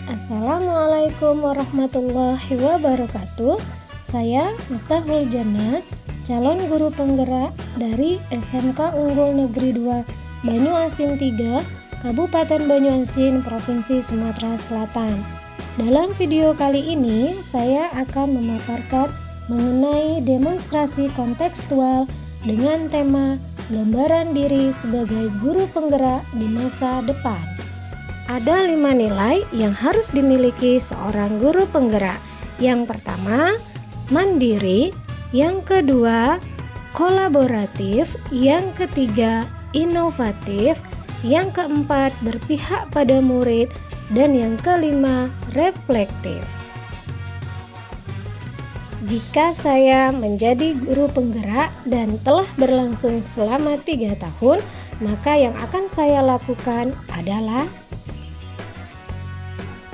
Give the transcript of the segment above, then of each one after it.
Assalamualaikum warahmatullahi wabarakatuh. Saya Miftahul Jannah, calon guru penggerak dari SMK Unggul Negeri 2 Banyuasin 3, Kabupaten Banyuasin, Provinsi Sumatera Selatan. Dalam video kali ini, saya akan memaparkan mengenai demonstrasi kontekstual dengan tema gambaran diri sebagai guru penggerak di masa depan. Ada 5 nilai yang harus dimiliki seorang guru penggerak. Yang pertama, mandiri. Yang kedua, kolaboratif. Yang ketiga, inovatif. Yang keempat, berpihak pada murid. Dan yang kelima, reflektif. Jika saya menjadi guru penggerak dan telah berlangsung selama 3 tahun, maka yang akan saya lakukan adalah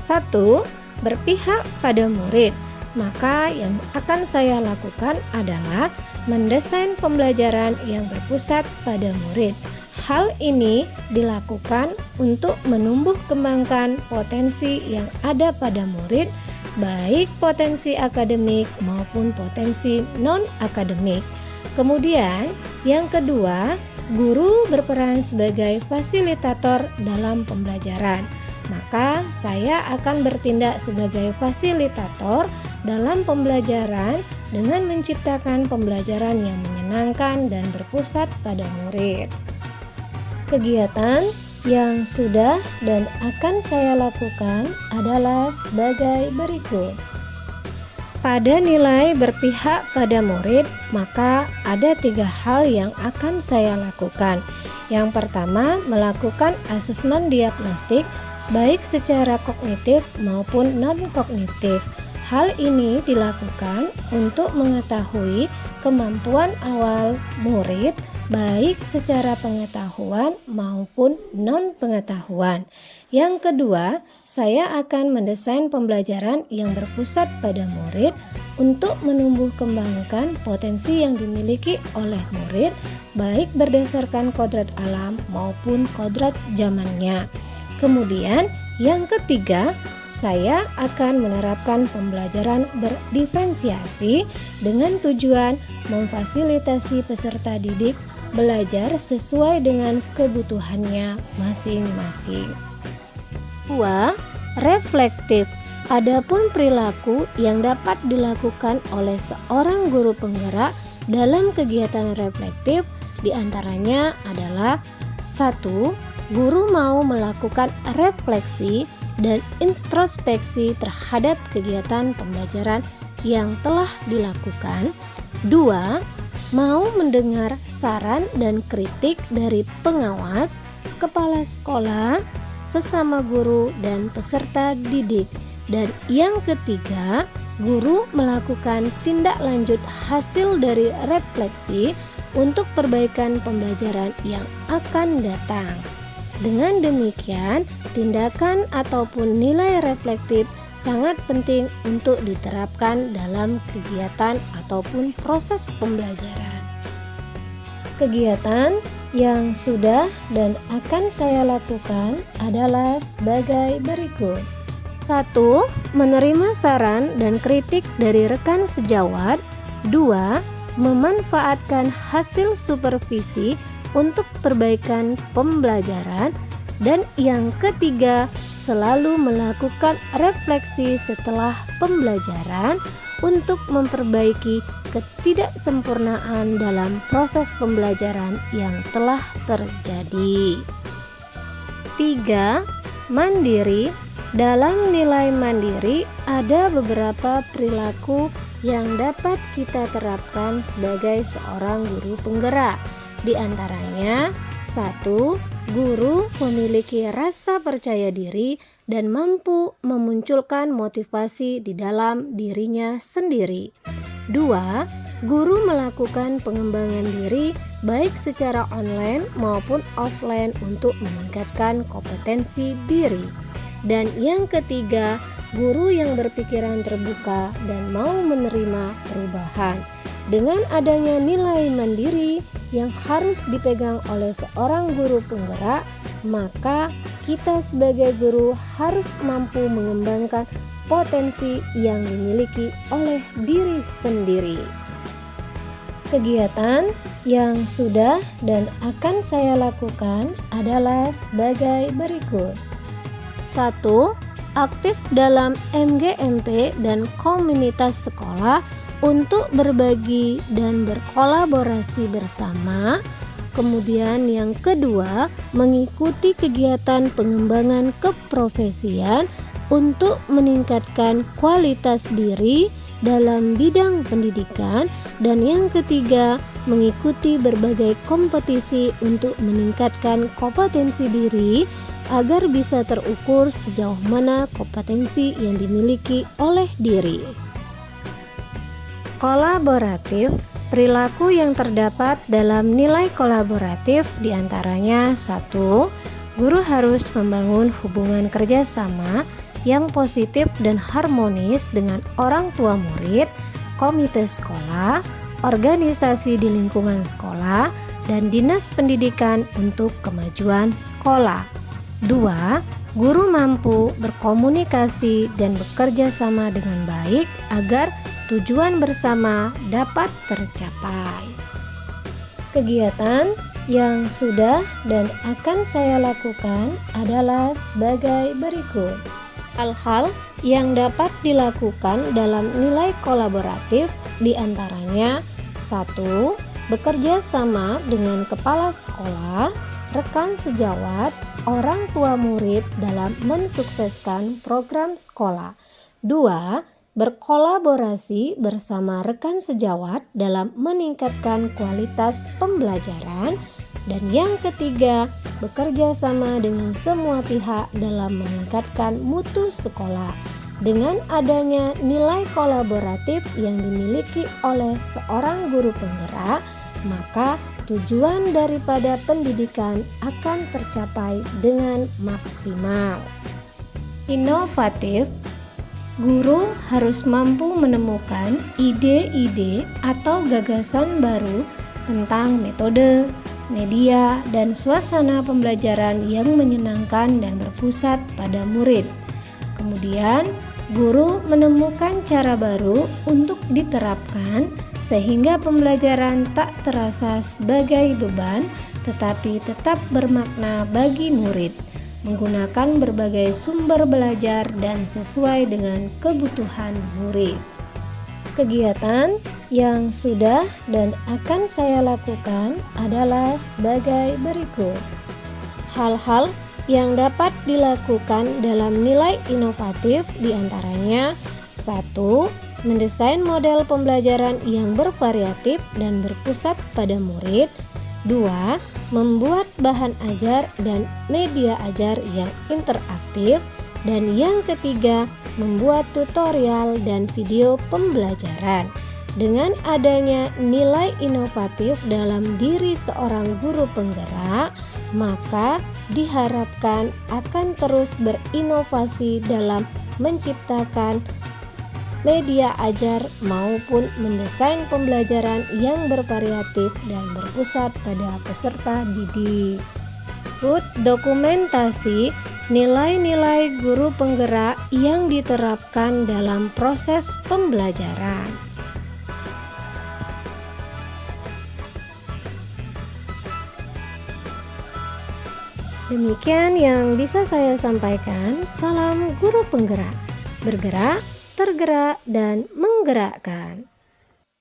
1. Berpihak pada murid. Maka yang akan saya lakukan adalah mendesain pembelajaran yang berpusat pada murid. Hal ini dilakukan untuk menumbuh kembangkan potensi yang ada pada murid, baik potensi akademik maupun potensi non-akademik. Kemudian, yang kedua, guru berperan sebagai fasilitator dalam pembelajaran. Maka saya akan bertindak sebagai fasilitator dalam pembelajaran dengan menciptakan pembelajaran yang menyenangkan dan berpusat pada murid. Kegiatan yang sudah dan akan saya lakukan adalah sebagai berikut. Pada nilai berpihak pada murid, maka ada 3 hal yang akan saya lakukan. Yang pertama, melakukan asesmen diagnostik baik secara kognitif maupun non-kognitif. Hal ini dilakukan untuk mengetahui kemampuan awal murid baik secara pengetahuan maupun non-pengetahuan. Yang kedua, saya akan mendesain pembelajaran yang berpusat pada murid untuk menumbuh kembangkan potensi yang dimiliki oleh murid baik berdasarkan kodrat alam maupun kodrat zamannya. Kemudian yang ketiga, saya akan menerapkan pembelajaran berdiferensiasi dengan tujuan memfasilitasi peserta didik belajar sesuai dengan kebutuhannya masing-masing. 2. Reflektif. Adapun perilaku yang dapat dilakukan oleh seorang guru penggerak dalam kegiatan reflektif diantaranya adalah 1. Guru mau melakukan refleksi dan introspeksi terhadap kegiatan pembelajaran yang telah dilakukan. 2. Mau mendengar saran dan kritik dari pengawas, kepala sekolah, sesama guru, dan peserta didik. Dan yang ketiga, guru melakukan tindak lanjut hasil dari refleksi untuk perbaikan pembelajaran yang akan datang. Dengan demikian, tindakan ataupun nilai reflektif sangat penting untuk diterapkan dalam kegiatan ataupun proses pembelajaran. Kegiatan yang sudah dan akan saya lakukan adalah sebagai berikut. 1. Menerima saran dan kritik dari rekan sejawat. 2. Memanfaatkan hasil supervisi untuk perbaikan pembelajaran. Dan yang ketiga, selalu melakukan refleksi setelah pembelajaran untuk memperbaiki ketidaksempurnaan dalam proses pembelajaran yang telah terjadi. 3. Mandiri. Dalam nilai mandiri ada beberapa perilaku yang dapat kita terapkan sebagai seorang guru penggerak. Di antaranya, 1. Guru memiliki rasa percaya diri dan mampu memunculkan motivasi di dalam dirinya sendiri. 2. Guru melakukan pengembangan diri baik secara online maupun offline untuk meningkatkan kompetensi diri. Dan yang ketiga, guru yang berpikiran terbuka dan mau menerima perubahan. Dengan adanya nilai mandiri yang harus dipegang oleh seorang guru penggerak, maka kita sebagai guru harus mampu mengembangkan potensi yang dimiliki oleh diri sendiri. Kegiatan yang sudah dan akan saya lakukan adalah sebagai berikut. 1. Aktif dalam MGMP dan komunitas sekolah untuk berbagi dan berkolaborasi bersama. Kemudian yang kedua, mengikuti kegiatan pengembangan keprofesian untuk meningkatkan kualitas diri dalam bidang pendidikan. Dan yang ketiga, mengikuti berbagai kompetisi untuk meningkatkan kompetensi diri agar bisa terukur sejauh mana kompetensi yang dimiliki oleh diri. Kolaboratif. Perilaku yang terdapat dalam nilai kolaboratif diantaranya 1. Guru harus membangun hubungan kerjasama yang positif dan harmonis dengan orang tua murid, komite sekolah, organisasi di lingkungan sekolah, dan dinas pendidikan untuk kemajuan sekolah. 2. Guru mampu berkomunikasi dan bekerja sama dengan baik agar tujuan bersama dapat tercapai. Kegiatan yang sudah dan akan saya lakukan adalah sebagai berikut. Hal-hal yang dapat dilakukan dalam nilai kolaboratif diantaranya 1. Bekerja sama dengan kepala sekolah, rekan sejawat, orang tua murid dalam mensukseskan program sekolah. 2. Berkolaborasi bersama rekan sejawat dalam meningkatkan kualitas pembelajaran. Dan yang ketiga, bekerja sama dengan semua pihak dalam meningkatkan mutu sekolah. Dengan adanya nilai kolaboratif yang dimiliki oleh seorang guru penggerak, maka tujuan daripada pendidikan akan tercapai dengan maksimal. Inovatif. Guru harus mampu menemukan ide-ide atau gagasan baru tentang metode, media, dan suasana pembelajaran yang menyenangkan dan berpusat pada murid. Kemudian, guru menemukan cara baru untuk diterapkan sehingga pembelajaran tak terasa sebagai beban tetapi tetap bermakna bagi murid, menggunakan berbagai sumber belajar dan sesuai dengan kebutuhan murid. Kegiatan yang sudah dan akan saya lakukan adalah sebagai berikut. Hal-hal yang dapat dilakukan dalam nilai inovatif diantaranya 1. Mendesain model pembelajaran yang bervariatif dan berpusat pada murid. 2. Membuat bahan ajar dan media ajar yang interaktif. Dan yang ketiga, membuat tutorial dan video pembelajaran. Dengan adanya nilai inovatif dalam diri seorang guru penggerak, maka diharapkan akan terus berinovasi dalam menciptakan media ajar maupun mendesain pembelajaran yang bervariatif dan berpusat pada peserta didik. Dokumentasi nilai-nilai guru penggerak yang diterapkan dalam proses pembelajaran. Demikian yang bisa saya sampaikan. Salam guru penggerak, bergerak, tergerak, dan menggerakkan.